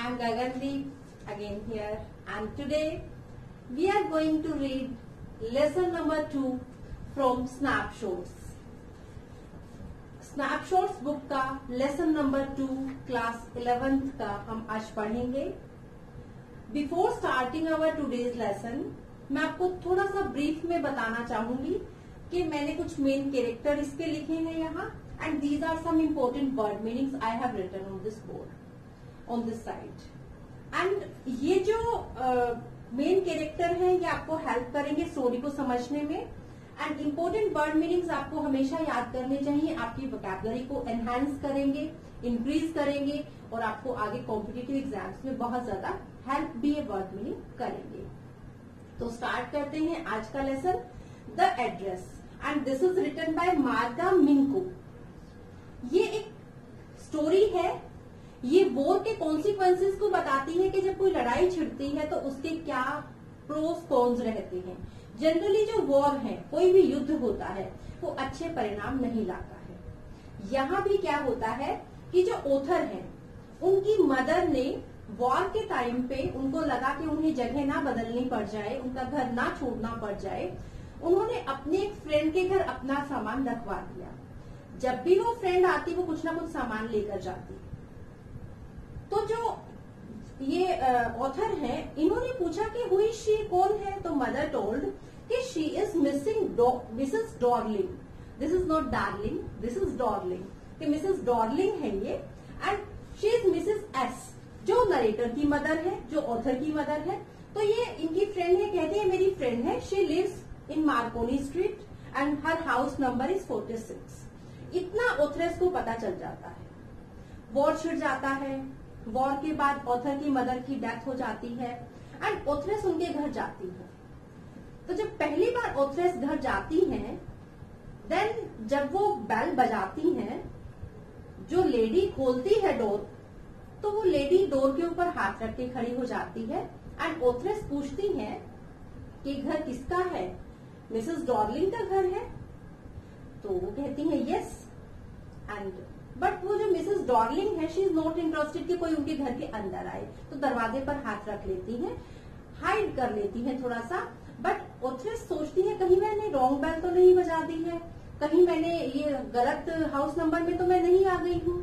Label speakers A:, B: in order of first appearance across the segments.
A: I am Gagandeep again here, and today we are going to read lesson number 2 from Snapshots. Snapshots book का lesson number 2 class 11th का हम आज पढ़ेंगे. Before starting our today's lesson, मैं आपको थोड़ा सा ब्रीफ में बताना चाहूंगी कि मैंने कुछ मेन कैरेक्टर इसके लिखे हैं यहाँ, and these are some important word meanings I have written on this board, on this side. And ये जो मेन कैरेक्टर है ये आपको हेल्प करेंगे स्टोरी को समझने में, एंड इम्पोर्टेंट वर्ड मीनिंग्स आपको हमेशा याद करने चाहिए. आपकी वोकैबुलरी को एनहांस करेंगे, इंक्रीज करेंगे और आपको आगे कॉम्पिटिटिव एग्जाम्स में बहुत ज्यादा हेल्प भी ये वर्ड मीनिंग करेंगे. तो स्टार्ट करते हैं आज का lesson. The address, and this is written by Marga Minco. ये एक स्टोरी है. ये वॉर के कॉन्सिक्वेंसेस को बताती है कि जब कोई लड़ाई छिड़ती है तो उसके क्या प्रोस कॉन्स रहते हैं. जनरली जो वॉर है, कोई भी युद्ध होता है, वो अच्छे परिणाम नहीं लाता है. यहाँ भी क्या होता है कि जो ऑथर हैं, उनकी मदर ने वॉर के टाइम पे उनको लगा कि उन्हें जगह ना बदलनी पड़ जाए, उनका घर ना छोड़ना पड़ जाए, उन्होंने अपने एक फ्रेंड के घर अपना सामान रखवा दिया. जब भी वो फ्रेंड आती वो कुछ ना कुछ सामान लेकर जाती. तो जो ये ऑथर है, इन्होंने पूछा कि हुई शी कौन है. तो मदर टोल्ड कि she is missing Mrs Darling. This is not darling, this is Darling. कि मिसेस डॉर्लिंग है ये, and she is Mrs S, जो नरेटर की मदर है, जो ऑथर की मदर है. तो ये इनकी फ्रेंड है. कहती है मेरी फ्रेंड है. She lives in Marconi street and her house number is 46. इतना ऑथरेस को पता चल जाता है. वॉर छिड़ जाता है. वॉर के बाद ऑथर की मदर की डेथ हो जाती है एंड ऑथरेस उनके घर जाती है. तो जब पहली बार ऑथरेस घर जाती हैं, देन जब वो बेल बजाती हैं, जो लेडी खोलती है डोर, तो वो लेडी डोर के ऊपर हाथ रख के खड़ी हो जाती है एंड ऑथरेस पूछती है कि घर किसका है. मिसेस डॉर्लिंग का घर है. तो वो कहती है यस. एंड बट वो जो मिसेस डॉर्लिंग है, शी इज नॉट इंटरेस्टेड कि कोई उनके घर के अंदर आए. तो दरवाजे पर हाथ रख लेती है, हाइड कर लेती है थोड़ा सा. बट ऑथरेस सोचती है कहीं मैंने रॉन्ग बेल तो नहीं बजा दी है, कहीं मैंने ये गलत हाउस नंबर में तो मैं नहीं आ गई हूँ.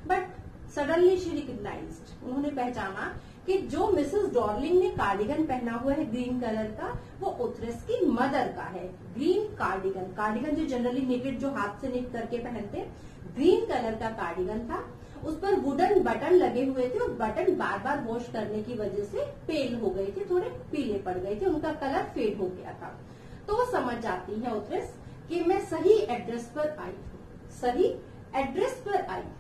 A: बट सडनली शी रिकग्नाइज्ड, उन्होंने पहचाना कि जो मिसेस डॉर्लिंग ने कार्डिगन पहना हुआ है ग्रीन कलर का, वो ऑथरेस की मदर का है. ग्रीन कार्डिगन, कार्डिगन जो जनरली निटेड, जो हाथ से निट करके पहनते, ग्रीन कलर का कार्डिगन था. उस पर वुडन बटन लगे हुए थे और बटन बार बार वॉश करने की वजह से पेल हो गए थे, थोड़े पीले पड़ गए थे, उनका कलर फेड हो गया था. तो वो समझ जाती है ऑथरेस कि मैं सही एड्रेस पर आई हूँ, सही एड्रेस पर आई हूँ.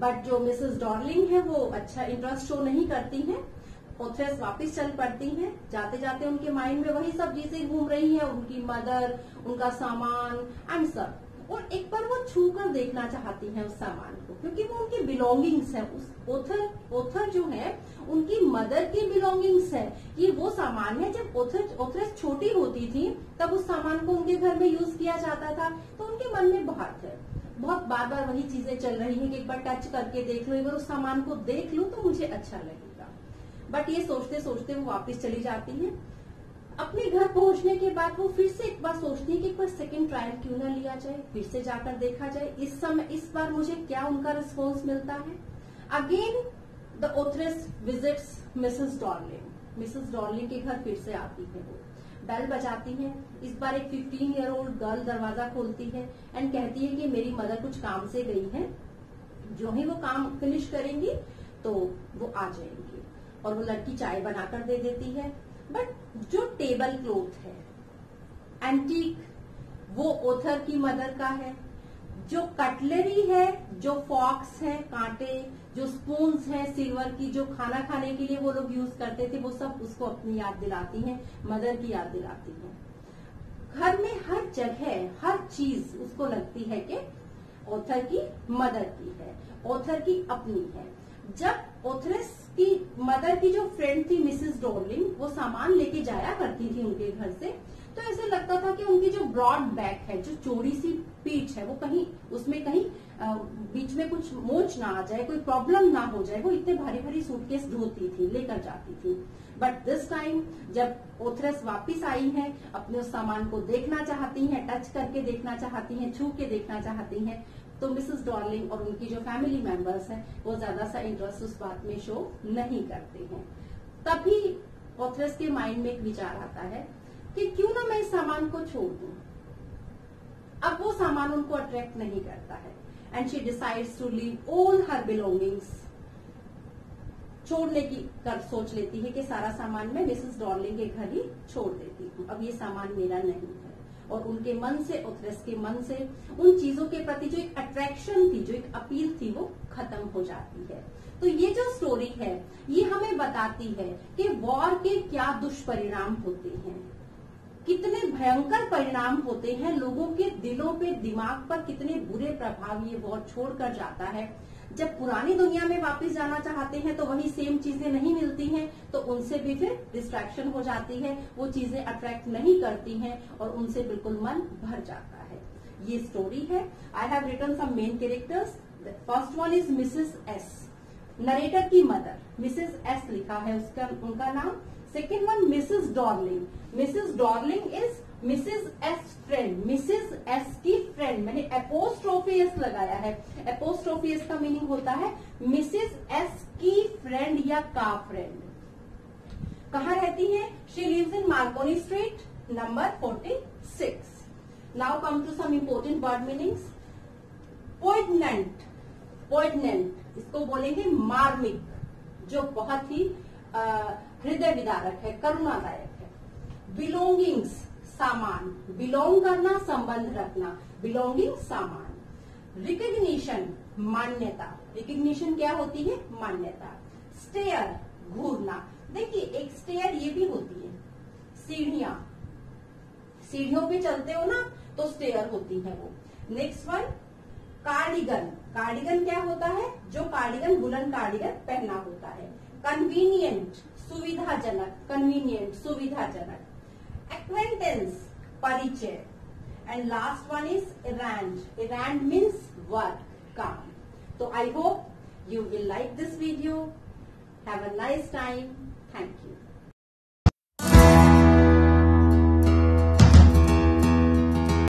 A: बट जो मिसेस डॉर्लिंग है वो अच्छा इंटरेस्ट शो नहीं करती हैं. ऑथरेस वापस चल पड़ती हैं. जाते जाते उनके माइंड में वही सब चीजें घूम रही हैं, उनकी मदर, उनका सामान एंड सब. और एक बार वो छू कर देखना चाहती हैं उस सामान को, क्योंकि वो उनकी बिलोंगिंग्स है. उस ऑथर जो है उनकी मदर की बिलोंगिंग्स है. ये वो सामान है जब ऑथरेस छोटी होती थी तब उस सामान को उनके घर में यूज किया जाता था. तो उनके मन में बहुत बार बार वही चीजें चल रही है कि एक बार टच करके देख लो, एक बार उस सामान को देख लो तो मुझे अच्छा लगेगा. बट ये सोचते सोचते वो वापस चली जाती है. अपने घर पहुंचने के बाद वो फिर से एक बार सोचती है कि एक बार सेकंड ट्रायल क्यों ना लिया जाए, फिर से जाकर देखा जाए इस बार मुझे क्या उनका रिस्पॉन्स मिलता है. Again the authoress visits Mrs Dorling. Mrs Darling के घर फिर से आती है. वो बेल बजाती है. इस बार एक 15-year-old गर्ल दरवाजा खोलती है एंड कहती है कि मेरी मदर कुछ काम से गई है, जो ही वो काम फिनिश करेंगी तो वो आ जाएंगी. और वो लड़की चाय बनाकर दे देती है. बट जो टेबल क्लॉथ है एंटीक, वो ऑथर की मदर का है. जो कटलरी है, जो फॉक्स है, कांटे, जो स्पून्स हैं सिल्वर की, जो खाना खाने के लिए वो लोग यूज करते थे, वो सब उसको अपनी याद दिलाती हैं, मदर की याद दिलाती हैं. घर में हर जगह हर चीज उसको लगती है कि ऑथर की मदर की है, ऑथर की अपनी है. जब ऑथरेस की मदर की जो फ्रेंड थी मिसेस डॉर्लिंग, वो सामान लेके जाया करती थी उनके घर से, तो ऐसे लगता था कि उनकी जो ब्रॉड बैक है, जो चौड़ी सी पीठ है, वो कहीं उसमें कहीं बीच में कुछ मोच ना आ जाए, कोई प्रॉब्लम ना हो जाए। वो इतने भारी भारी सूटकेस ढोती थी, लेकर जाती थी। बट दिस टाइम जब ओथरस वापिस आई हैं, अपने उस सामान को देखना चाहती हैं, टच करके देखना चाहती हैं, छू के देखना चाहती हैं, तो मिसेस डॉर्लिंग और उनकी जो फैमिली मेंबर्स हैं वो ज्यादा सा इंटरेस्ट उस बात में शो नहीं करते हैं। तभी ओथरस के माइंड में एक विचार आता है कि क्यों ना मैं इस सामान को छोड़ दूं। अब वो सामान उनको अट्रैक्ट नहीं करता है and she decides to leave all her belongings. छोड़ने की सोच लेती है कि सारा सामान मैं मिसेस डॉर्लिंग के घर ही छोड़ देती हूँ, अब ये सामान मेरा नहीं है। और उनके मन से, ओथरस के मन से उन चीजों के प्रति जो एक अट्रैक्शन थी, जो एक अपील थी, वो खत्म हो जाती है। तो ये जो स्टोरी है ये हमें बताती है कि वॉर के क्या दुष्परिणाम होते हैं, कितने भयंकर परिणाम होते हैं, लोगों के दिलों पे, दिमाग पर कितने बुरे प्रभाव ये वॉर छोड़कर जाता है। जब पुरानी दुनिया में वापस जाना चाहते हैं तो वही सेम चीजें नहीं मिलती हैं, तो उनसे भी फिर डिस्ट्रैक्शन हो जाती है, वो चीजें अट्रैक्ट नहीं करती हैं और उनसे बिल्कुल मन भर जाता है। ये स्टोरी है। I have written some main characters. First one is Mrs S, narrator की मदर मिसेस एस लिखा है उसका, उनका नाम। Second one Mrs Dorling. Mrs Dorling is Mrs S friend, Mrs S की फ्रेंड। मैंने एपोस्ट्रोफी एस लगाया है। एपोस्ट्रोफी एस का मीनिंग होता है मिसेस एस की फ्रेंड या का फ्रेंड। कहाँ रहती है? She lives in Marconi street number 46। Now come to some important word meanings. Poignant, poignant इसको बोलेंगे मार्मिक, जो बहुत ही हृदय विदारक है, करुणादायक है। बिलोंगिंग्स, सामान, बिलोंग करना, संबंध रखना, बिलोंगिंग सामान। रिकग्निशन, मान्यता, रिकग्निशन क्या होती है? मान्यता। स्टेयर, घूरना। देखिए एक स्टेयर ये भी होती है, सीढ़ियां, सीढ़ियों पे चलते हो ना तो स्टेयर होती है वो। Next one cardigan. कार्डिगन क्या होता है? जो कार्डिगन, वुलन कार्डिगन पहनना होता है। कन्वीनियंट, सुविधाजनक, कन्वीनियंट सुविधाजनक। एक्वेंटेंस, परिचय। And last one is एरांड। एरांड means work, काम। तो I hope you will like this video. Have a nice time. Thank you.